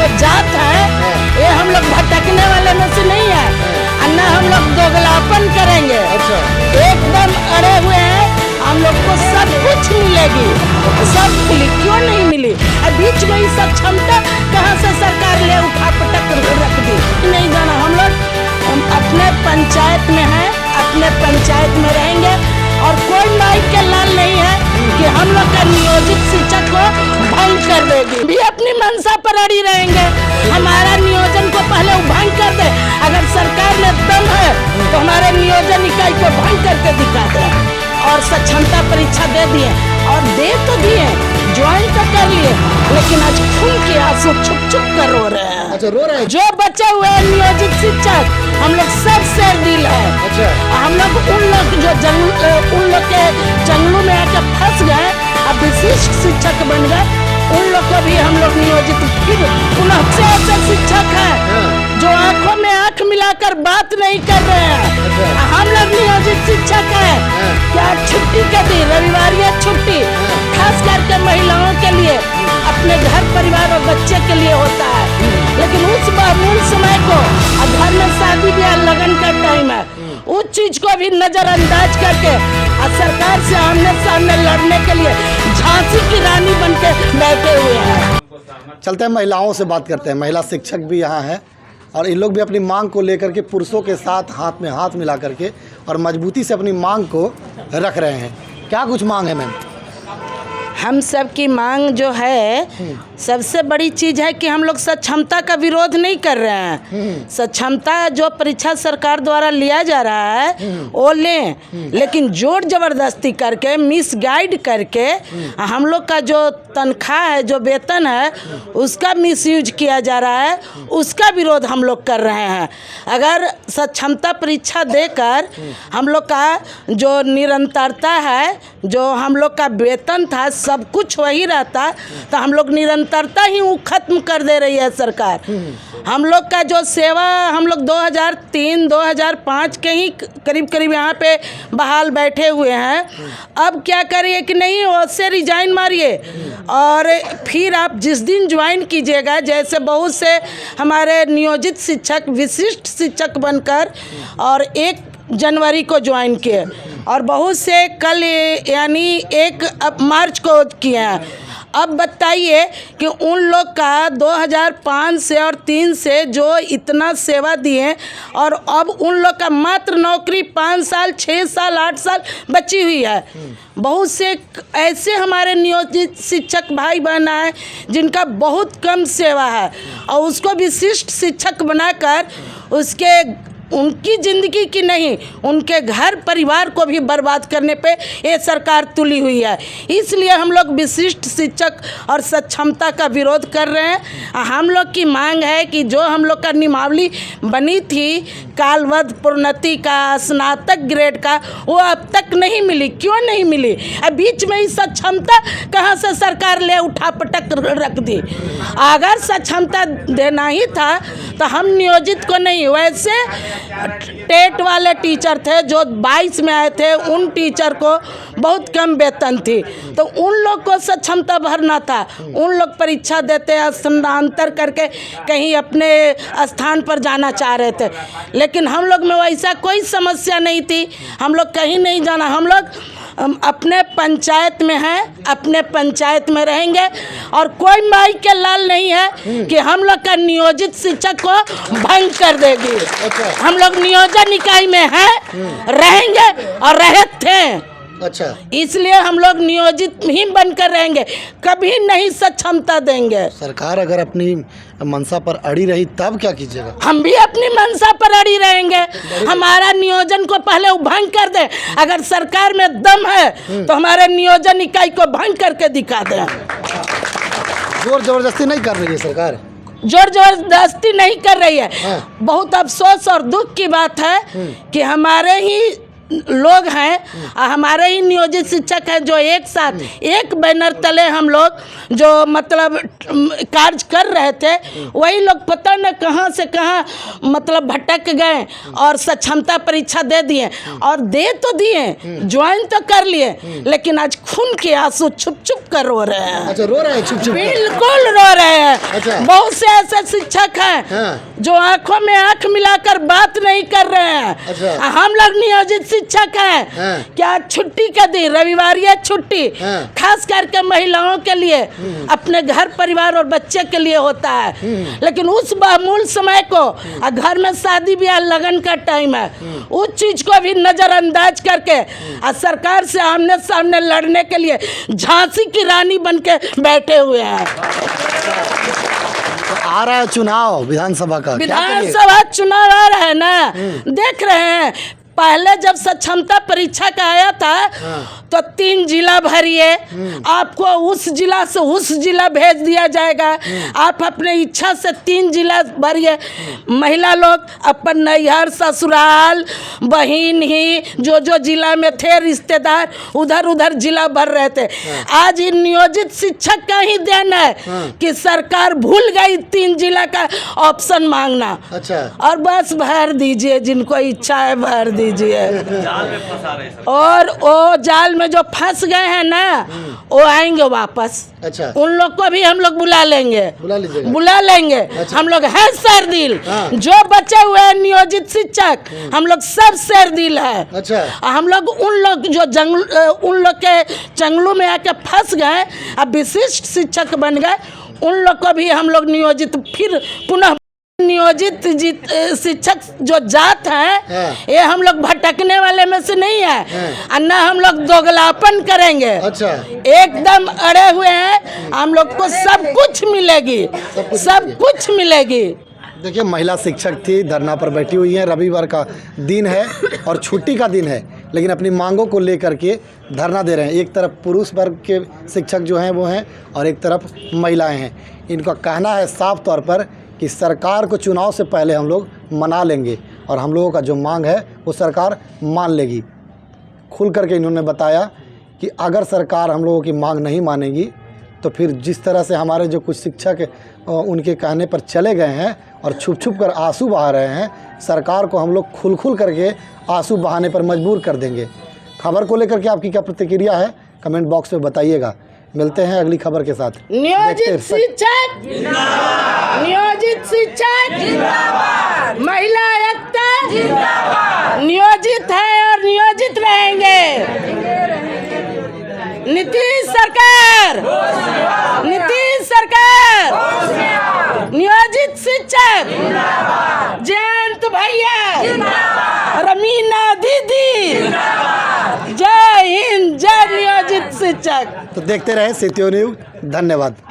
जो जात है ये हम लोग भटकने वाले में से नहीं है, और न हम लोग दोगलापन करेंगे। अच्छा। एकदम अड़े हुए हैं, हम लोग को सब कुछ मिलेगी, सब मिली, क्यों नहीं मिली? अब बीच में ही सब क्षमता कहाँ से सरकार ले उठा पटक रख दी, नहीं जाना। हम लोग अपने पंचायत में हैं, अपने पंचायत में रहेंगे, और कोई माई के लाल नहीं है कि हम लोग का नियोजित शिक्षक को भंग कर देगी। भी अपनी मंशा पर अड़ी रहेंगे, हमारा नियोजन को पहले भंग कर दे। अगर सरकार में दम है तो हमारे नियोजन इकाई को भंग करके दिखा दे, और सक्षमता परीक्षा दे दिए, और दे तो दिए, ज्वाइन तो कर लिए, लेकिन आज खून के आंसू छुप छुप कर रो रहे हैं। अच्छा, रो रहे हैं। जो बचे हुए नियोजित शिक्षक हम लोग सब से दिल है। अच्छा। हम लोग उन लोग जो उन लोग के जंगलों में आकर फंस गए, अब विशिष्ट शिक्षक बन गए, उन लोग को भी हम लोग नियोजित, फिर पुनः से ऐसे शिक्षक हैं जो आंखों में आंख मिलाकर बात नहीं कर रहे हैं। अच्छा। हम लोग नियोजित शिक्षक हैं, क्या छुट्टी के दिन रविवार या छुट्टी खास करके महिलाओं के लिए, अपने घर परिवार और बच्चे के लिए होता है, लेकिन उस मूल समय को घर में शादी ब्याह लगन का टाइम है, उस चीज को भी नजरअंदाज करके सरकार से आमने सामने लड़ने के लिए झांसी की रानी बन के बैठे हुए हैं। चलते हैं महिलाओं से बात करते हैं। महिला शिक्षक भी यहाँ है, और इन लोग भी अपनी मांग को लेकर के पुरुषों के साथ हाथ में हाथ मिला करके और मजबूती से अपनी मांग को रख रहे हैं। क्या कुछ मांग है मैम? हम सब की मांग जो है, सबसे बड़ी चीज़ है कि हम लोग सक्षमता का विरोध नहीं कर रहे हैं। सक्षमता जो परीक्षा सरकार द्वारा लिया जा रहा है वो लें, लेकिन जोर जबरदस्ती करके मिसगाइड करके हम लोग का जो तनख्वाह है, जो वेतन है, उसका मिसयूज किया जा रहा है, उसका विरोध हम लोग कर रहे हैं। अगर सक्षमता परीक्षा देकर हम लोग का जो निरंतरता है, जो हम लोग का वेतन था, सब कुछ वही रहता, तो हम लोग निरंतरता ही वो खत्म कर दे रही है सरकार। हम लोग का जो सेवा, हम लोग 2003-2005 के ही करीब करीब यहाँ पे बहाल बैठे हुए हैं। अब क्या करिए कि नहीं, उससे रिजाइन मारिए, और फिर आप जिस दिन ज्वाइन कीजिएगा, जैसे बहुत से हमारे नियोजित शिक्षक विशिष्ट शिक्षक बनकर और 1 जनवरी को ज्वाइन किए, और बहुत से कल यानी 1 मार्च को किए हैं। अब बताइए कि उन लोग का 2005 से और 3 से जो इतना सेवा दिए, और अब उन लोग का मात्र नौकरी 5 साल, 6 साल, 8 साल बची हुई है। बहुत से ऐसे हमारे नियोजित शिक्षक भाई बहन हैं जिनका बहुत कम सेवा है, और उसको विशिष्ट शिक्षक बनाकर उनकी ज़िंदगी की नहीं, उनके घर परिवार को भी बर्बाद करने पे ये सरकार तुली हुई है। इसलिए हम लोग विशिष्ट शिक्षक और सक्षमता का विरोध कर रहे हैं। हम लोग की मांग है कि जो हम लोग का नियमावली बनी थी कालवध प्रोन्नति का, स्नातक ग्रेड का, वो अब तक नहीं मिली। क्यों नहीं मिली? अब बीच में ही सक्षमता कहाँ से सरकार ले उठा पटक रख दी। अगर सक्षमता देना ही था तो हम नियोजित को नहीं, वैसे टेट वाले टीचर थे जो 22 में आए थे, उन टीचर को बहुत कम वेतन थी, तो उन लोग को सक्षमता भरना था। उन लोग परीक्षा देते स्थानांतर करके कहीं अपने स्थान पर जाना चाह रहे थे, लेकिन हम लोग में वैसा कोई समस्या नहीं थी। हम लोग कहीं नहीं जाना, हम लोग अपने पंचायत में हैं, अपने पंचायत में रहेंगे, और कोई माई के लाल नहीं है कि हम लोग का नियोजित शिक्षक को भंग कर देगी। हम लोग नियोजन इकाई में हैं, रहेंगे और रहे थे। अच्छा, इसलिए हम लोग नियोजित ही बनकर रहेंगे, कभी नहीं सक्षमता देंगे। सरकार अगर अपनी मंशा पर अड़ी रही तब क्या कीजिएगा? हम भी अपनी मंशा पर अड़ी रहेंगे। हमारा नियोजन को पहले भंग कर दे। अगर सरकार में दम है तो हमारे नियोजन इकाई को भंग करके दिखा दे। जोर जबरदस्ती नहीं कर रही है सरकार, जोर जबरदस्ती नहीं कर रही है। बहुत अफसोस और दुख की बात है कि हमारे ही लोग हैं, हमारे ही नियोजित शिक्षक हैं जो एक साथ एक बैनर तले हम लोग जो मतलब कार्य कर रहे थे, वही लोग पता न कहाँ से कहाँ मतलब भटक गए और सक्षमता परीक्षा दे दिए, और दे तो दिए, ज्वाइन तो कर लिए, लेकिन आज खून के आंसू छुप छुप कर रो रहे हैं। अच्छा, रो रहे हैं छुप छुप? बिल्कुल रो रहे हैं। अच्छा। बहुत से ऐसे शिक्षक हैं हाँ। जो आंखों में आंख मिलाकर बात नहीं कर रहे हैं। अच्छा। हम लोग नियोजित शिक्षक हैं। हाँ। क्या छुट्टी का दिन रविवार या छुट्टी हाँ। खास करके महिलाओं के लिए, अपने घर परिवार और बच्चे के लिए होता है, लेकिन उस बहुमूल्य समय को घर में शादी ब्याह लगन का टाइम है, उस चीज को भी नजरअंदाज करके सरकार से आमने सामने लड़ने के लिए झांसी की रानी बन के बैठे हुए हैं। तो आ रहा है चुनाव विधानसभा का, क्या करिए? विधानसभा चुनाव आ रहा है ना, देख रहे हैं। पहले जब सक्षमता परीक्षा का आया था तो 3 जिला भरिए, आपको उस जिला से उस जिला भेज दिया जाएगा, आप अपने इच्छा से 3 जिला भरिए। महिला लोग अपन नैहर ससुराल बहिन ही जो जिला में थे रिश्तेदार उधर उधर जिला भर रहे थे। आज इन नियोजित शिक्षक का ही देन है कि सरकार भूल गई 3 जिला का ऑप्शन मांगना। अच्छा। और बस भर दीजिए, जिनको इच्छा है भर दीजिए। और वो जाल में जो फंस गए हैं ना, वो आएंगे वापस। अच्छा। उन लोग को भी हम लोग बुला लेंगे, बुला लीजिएगा? बुला लेंगे। अच्छा। हम लोग हैं शेरदिल। हाँ। जो बचे हुए हैं नियोजित शिक्षक, हम लोग सब शेरदिल है। अच्छा। हम लोग उन लोग जो उन लोग के जंगलों में आके फंस गए, अब विशिष्ट शिक्षक बन गए, उन लोग को भी हम लोग नियोजित फिर पुनः नियोजित शिक्षक जो जात हैं, ये हम लोग भटकने वाले में से नहीं है, और न हम लोग दोगलापन करेंगे। अच्छा। एकदम अड़े हुए हैं, हम लोग को सब कुछ मिलेगी, सब कुछ मिलेगी। देखिए, महिला शिक्षक थी, धरना पर बैठी हुई हैं। रविवार का दिन है और छुट्टी का दिन है, लेकिन अपनी मांगों को लेकर के धरना दे रहे हैं। एक तरफ पुरुष वर्ग के शिक्षक जो हैं वो हैं, और एक तरफ महिलाएं हैं। इनका कहना है साफ तौर पर कि सरकार को चुनाव से पहले हम लोग मना लेंगे, और हम लोगों का जो मांग है वो सरकार मान लेगी। खुल करके इन्होंने बताया कि अगर सरकार हम लोगों की मांग नहीं मानेगी तो फिर जिस तरह से हमारे जो कुछ शिक्षक उनके कहने पर चले गए हैं और छुप छुप कर आंसू बहा रहे हैं, सरकार को हम लोग खुल खुल करके आंसू बहाने पर मजबूर कर देंगे। खबर को लेकर के आपकी क्या प्रतिक्रिया है, कमेंट बॉक्स में बताइएगा। मिलते हैं अगली खबर के साथ। नियोजित शिक्षक जिंदाबाद, नियोजित शिक्षक जिंदाबाद, महिला एकता जिंदाबाद, नियोजित है और नियोजित रहेंगे। नीतीश सरकार, नीतीश सरकार, नियोजित शिक्षक जिंदाबाद, जयंत भैया, रमीना दीदी, जय हिंद, जय नियोजित शिक्षक। तो देखते रहे सिटी न्यूज़। धन्यवाद।